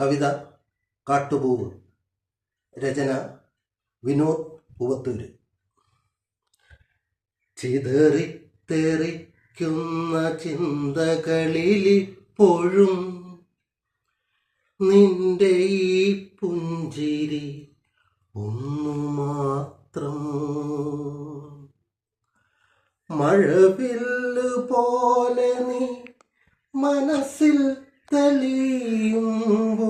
കവിത കാട്ടുപൂവ്. രചന വിനോദ് പൂവത്തൂര്. ചിതറിത്തെറിക്കുന്ന ചിന്തകളിലിപ്പോഴും നിന്റെ ഈ പുഞ്ചിരി ഒന്നു മാത്രം. മഴവില്ല് പോലെ നീ മനസ്സിൽ തെളിയുമ്പോൾ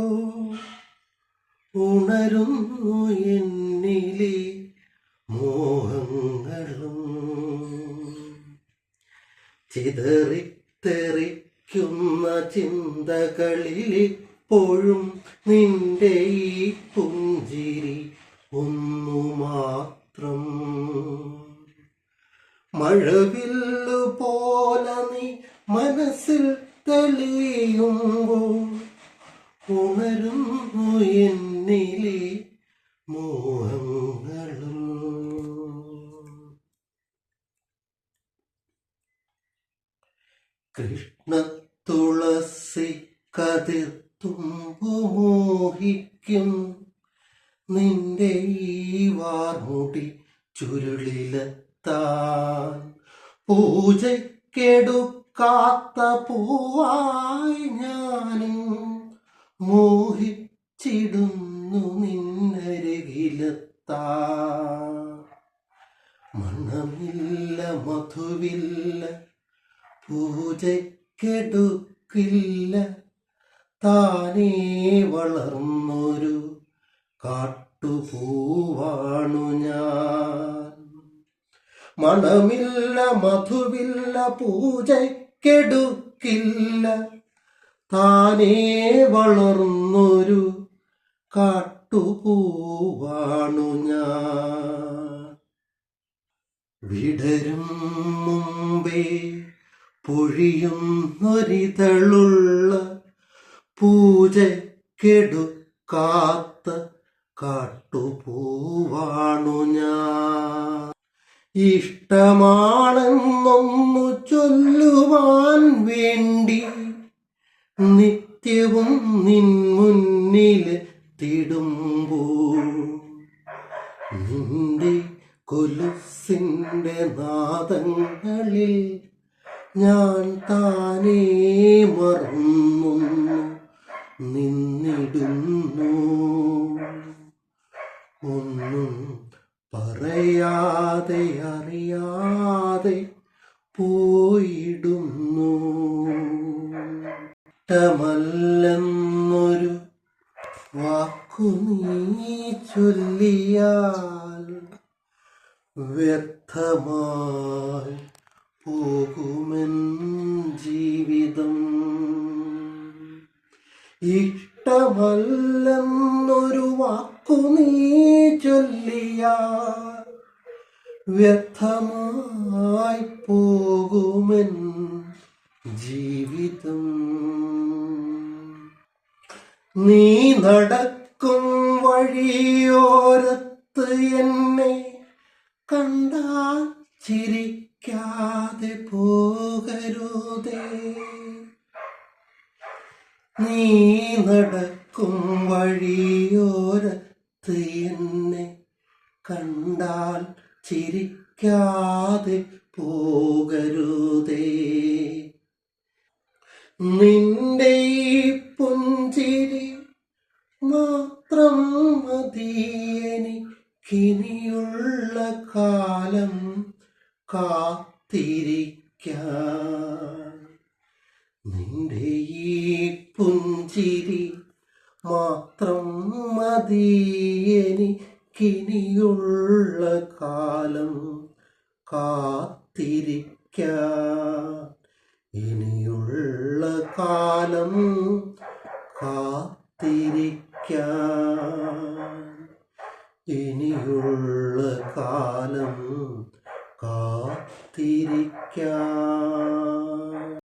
ഉണരുന്നു എന്നിലെ മോഹങ്ങളും. ചിതറിത്തെറിക്കുന്ന ചിന്തകളിലിപ്പോഴും നിന്റെ ഈ പുഞ്ചിരി ഒന്നു മാത്രം. മഴവില്ലു പോലെ നീ മനസ്സിൽ തെളിയുമ്പോൾ ഉണരുന്നു എന്നിലെ മോഹങ്ങളും. കൃഷ്ണ തുളസി കതിർത്തുമ്പു മോഹിക്കും നിന്റെ ഈ വാർമുടി ചുരുളിലെത്താൻ. പൂജയ്ക്കെടുക്കാത്ത പൂവായി ഞാനും മോഹിച്ചിടുന്നു നിന്നരികിലെത്താൻ. മണമില്ല മധുവില്ല പൂജയ്ക്കെടുക്കില്ല താനേ വളർന്നൊരു കാട്ടുപൂവാണു ഞാൻ. മണമില്ല മധുവില്ല പൂജയ്ക്കെടുക്കില്ല താനേ വളർന്നൊരു കാട്ടുപൂവാണു ഞാൻ. വിടരും മുമ്പേ പൊഴിയുന്നൊരിതളുള്ള പൂജയ്ക്കെടുക്കാത്ത കാട്ടുപൂവാണു ഞാൻ. ഇഷ്ടമാണെന്നൊന്നു ചൊല്ലുവാൻ വേണ്ടി നിത്യവും നിൻ മുന്നിലെത്തിടുമ്പോൾ നിന്റെ കൊലുസിന്റെ നാദങ്ങളിൽ ഞാൻ താനേ മറന്നു നിന്നിടുന്നു. ഒന്നും പറയാതെ അറിയാതെ പോയിടുന്നു. ഇഷ്ടമല്ലെന്നൊരു വാക്കു നീ ചൊല്ലിയാൽ വ്യർത്ഥമായി പോകുമെൻ ജീവിതം. ഇഷ്ടമല്ലെന്നൊരു വാക്കു നീ ചൊല്ലിയാൽ വ്യർത്ഥമായി പോകുമെൻ ജീവിതം. നീ നടക്കും വഴിയോരത്ത് എന്നെ കണ്ടാൽ ചിരിക്കാതെ പോകരുതേ. നീ നടക്കും വഴിയോരത്ത് എന്നെ കണ്ടാൽ ചിരിക്കാതെ പോകരുതേ. നിന്റെ ഈ പുഞ്ചിരി മാത്രം മതി എനിക്കിനിയുള്ള കാലം കാത്തിരിക്കാൻ. നിന്റെ ഈ പുഞ്ചിരി മാത്രം മതി എനിക്കിനിയുള്ള കാലം കാത്തിരിക്കാൻ. ഇനിയുള്ള കാലം കാത്തിരിക്കാൻ.